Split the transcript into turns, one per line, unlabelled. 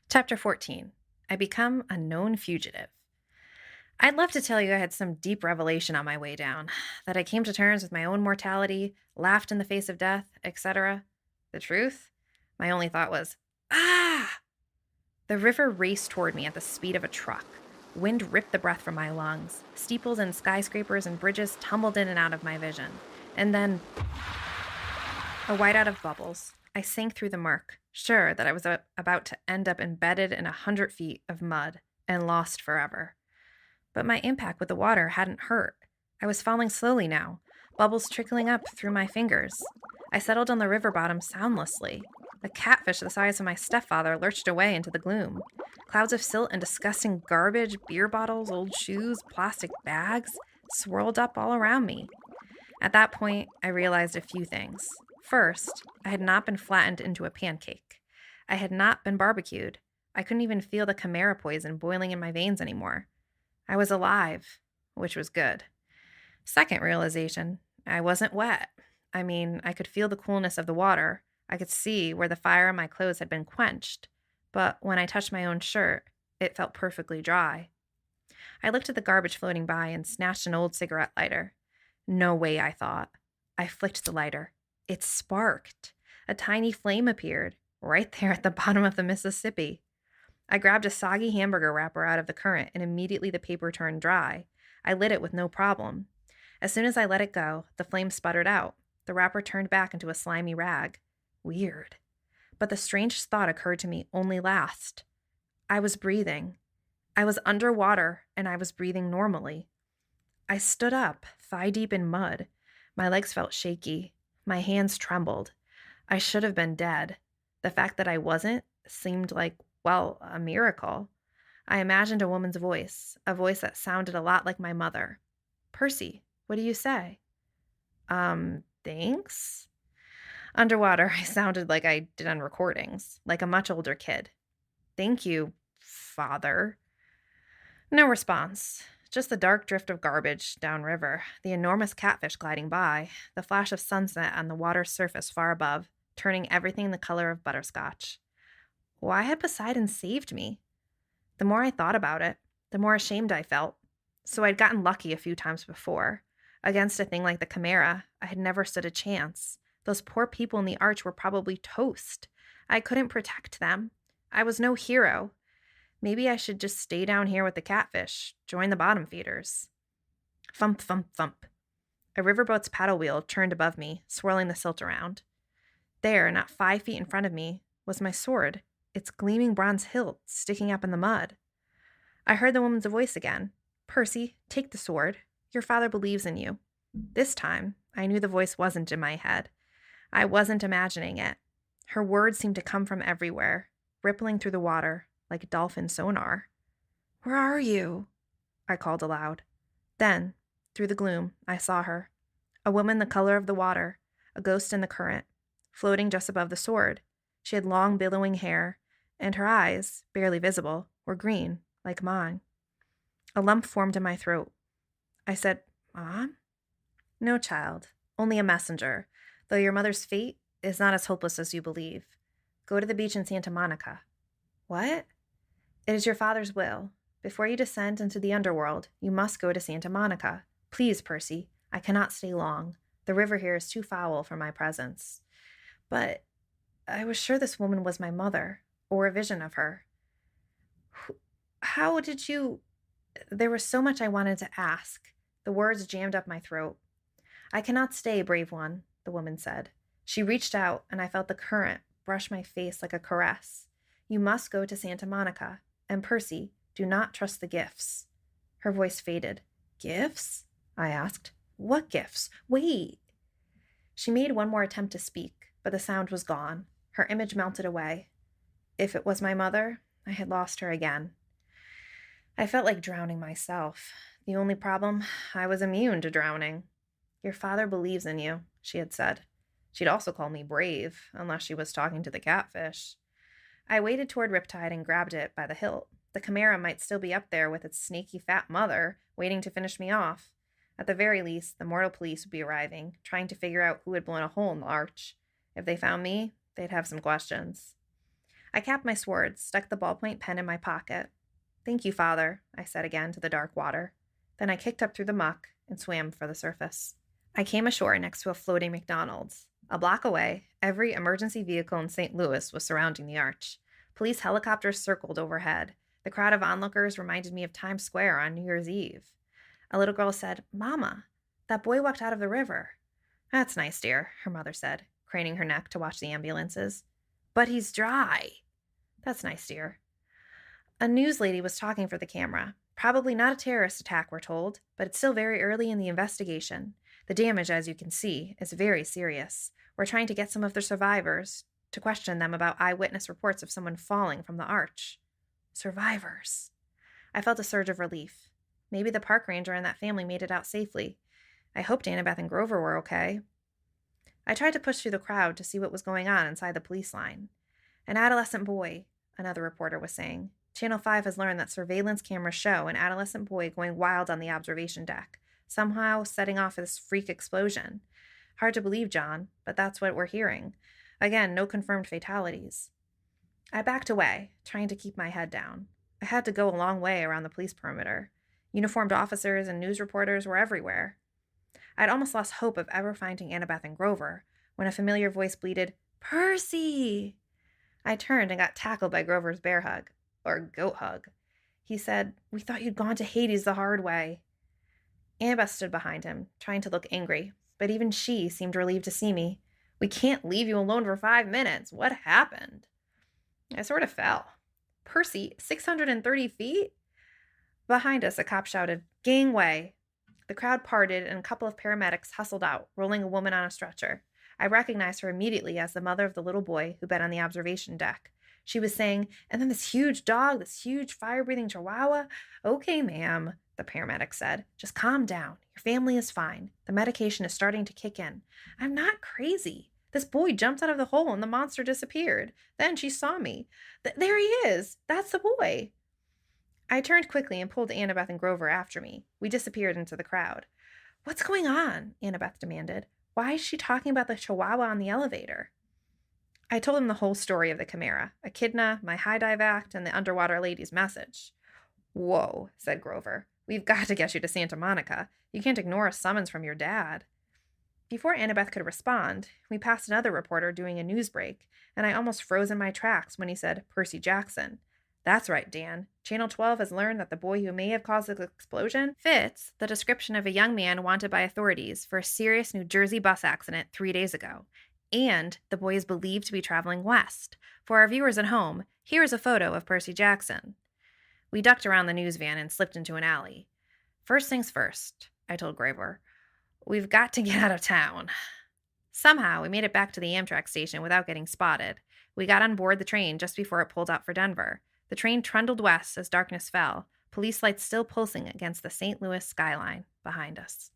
Chapter 14. I become a known fugitive. I'd love to tell you I had some deep revelation on my way down, that I came to terms with my own mortality, laughed in the face of death, etc. The truth? My only thought was, ah! The river raced toward me at the speed of a truck. Wind ripped the breath from my lungs. Steeples and skyscrapers and bridges tumbled in and out of my vision. And then, a whiteout of bubbles. I sank through the murk, sure that I was about to end up embedded in 100 feet of mud and lost forever. But my impact with the water hadn't hurt. I was falling slowly now, bubbles trickling up through my fingers. I settled on the river bottom soundlessly. A catfish the size of my stepfather lurched away into the gloom. Clouds of silt and disgusting garbage, beer bottles, old shoes, plastic bags, swirled up all around me. At that point, I realized a few things. First, I had not been flattened into a pancake. I had not been barbecued. I couldn't even feel the chimera poison boiling in my veins anymore. I was alive, which was good. Second realization, I wasn't wet. I mean, I could feel the coolness of the water. I could see where the fire on my clothes had been quenched. But when I touched my own shirt, it felt perfectly dry. I looked at the garbage floating by and snatched an old cigarette lighter. No way, I thought. I flicked the lighter. It sparked. A tiny flame appeared, right there at the bottom of the Mississippi. I grabbed a soggy hamburger wrapper out of the current, and immediately the paper turned dry. I lit it with no problem. As soon as I let it go, the flame sputtered out. The wrapper turned back into a slimy rag. Weird. But the strange thought occurred to me only last. I was breathing. I was underwater, and I was breathing normally. I stood up, thigh deep in mud. My legs felt shaky. My hands trembled. I should have been dead. The fact that I wasn't seemed like, well, a miracle. I imagined a woman's voice, a voice that sounded a lot like my mother. Percy, what do you say? Thanks? Underwater, I sounded like I did on recordings, like a much older kid. Thank you, father. No response. Just the dark drift of garbage downriver, the enormous catfish gliding by, the flash of sunset on the water's surface far above, turning everything the color of butterscotch. Why had Poseidon saved me? The more I thought about it, the more ashamed I felt. So I'd gotten lucky a few times before. Against a thing like the Chimera, I had never stood a chance. Those poor people in the arch were probably toast. I couldn't protect them. I was no hero. Maybe I should just stay down here with the catfish, join the bottom feeders. Thump, thump, thump. A riverboat's paddle wheel turned above me, swirling the silt around. There, not 5 feet in front of me, was my sword, its gleaming bronze hilt sticking up in the mud. I heard the woman's voice again. Percy, take the sword. Your father believes in you. This time, I knew the voice wasn't in my head. I wasn't imagining it. Her words seemed to come from everywhere, rippling through the water like dolphin sonar. Where are you? I called aloud. Then, through the gloom, I saw her. A woman the color of the water, a ghost in the current, floating just above the sword. She had long billowing hair, and her eyes, barely visible, were green, like mine. A lump formed in my throat. I said, Mom? No, child, only a messenger, though your mother's fate is not as hopeless as you believe. Go to the beach in Santa Monica. What? It is your father's will. Before you descend into the underworld, you must go to Santa Monica. Please, Percy, I cannot stay long. The river here is too foul for my presence. But I was sure this woman was my mother, or a vision of her. How did you... There was so much I wanted to ask. The words jammed up my throat. I cannot stay, brave one, the woman said. She reached out, and I felt the current brush my face like a caress. You must go to Santa Monica. And Percy, do not trust the gifts. Her voice faded. Gifts? I asked. What gifts? Wait. She made one more attempt to speak, but the sound was gone. Her image melted away. If it was my mother, I had lost her again. I felt like drowning myself. The only problem, I was immune to drowning. Your father believes in you, she had said. She'd also call me brave, unless she was talking to the catfish. I waded toward Riptide and grabbed it by the hilt. The Chimera might still be up there with its snaky fat mother, waiting to finish me off. At the very least, the mortal police would be arriving, trying to figure out who had blown a hole in the arch. If they found me, they'd have some questions. I capped my sword, stuck the ballpoint pen in my pocket. Thank you, Father, I said again to the dark water. Then I kicked up through the muck and swam for the surface. I came ashore next to a floating McDonald's. A block away, every emergency vehicle in St. Louis was surrounding the arch. Police helicopters circled overhead. The crowd of onlookers reminded me of Times Square on New Year's Eve. A little girl said, "Mama, that boy walked out of the river." "That's nice, dear," her mother said, craning her neck to watch the ambulances. "But he's dry." "That's nice, dear." A news lady was talking for the camera. Probably not a terrorist attack, we're told, but it's still very early in the investigation. The damage, as you can see, is very serious. We're trying to get some of the survivors to question them about eyewitness reports of someone falling from the arch. Survivors. I felt a surge of relief. Maybe the park ranger and that family made it out safely. I hoped Annabeth and Grover were okay. I tried to push through the crowd to see what was going on inside the police line. "An adolescent boy," another reporter was saying. Channel 5 has learned that surveillance cameras show an adolescent boy going wild on the observation deck, somehow setting off this freak explosion. Hard to believe, John, but that's what we're hearing. Again, no confirmed fatalities. I backed away, trying to keep my head down. I had to go a long way around the police perimeter. Uniformed officers and news reporters were everywhere. I'd almost lost hope of ever finding Annabeth and Grover when a familiar voice bleated, "Percy!" I turned and got tackled by Grover's bear hug. Or goat hug. He said, "We thought you'd gone to Hades the hard way." Annabeth stood behind him, trying to look angry, but even she seemed relieved to see me. "We can't leave you alone for 5 minutes. What happened?" I sort of fell. "Percy, 630 feet?" Behind us, a cop shouted, "Gangway!" The crowd parted and a couple of paramedics hustled out, rolling a woman on a stretcher. I recognized her immediately as the mother of the little boy who'd been on the observation deck. She was saying, "And then this huge dog, this huge fire-breathing chihuahua." "Okay, ma'am," the paramedic said. "Just calm down. Your family is fine. The medication is starting to kick in." "I'm not crazy. This boy jumped out of the hole and the monster disappeared. Then she saw me. There he is. That's the boy." I turned quickly and pulled Annabeth and Grover after me. We disappeared into the crowd. "What's going on?" Annabeth demanded. "Why is she talking about the chihuahua on the elevator?" I told him the whole story of the Chimera, Echidna, my high dive act, and the underwater lady's message. "Whoa," said Grover. "We've got to get you to Santa Monica. You can't ignore a summons from your dad." Before Annabeth could respond, we passed another reporter doing a news break, and I almost froze in my tracks when he said, "Percy Jackson." "That's right, Dan. Channel 12 has learned that the boy who may have caused the explosion fits the description of a young man wanted by authorities for a serious New Jersey bus accident 3 days ago. And the boy is believed to be traveling west. For our viewers at home, here is a photo of Percy Jackson." We ducked around the news van and slipped into an alley. "First things first," I told Grover. "We've got to get out of town." Somehow, we made it back to the Amtrak station without getting spotted. We got on board the train just before it pulled out for Denver. The train trundled west as darkness fell, police lights still pulsing against the St. Louis skyline behind us.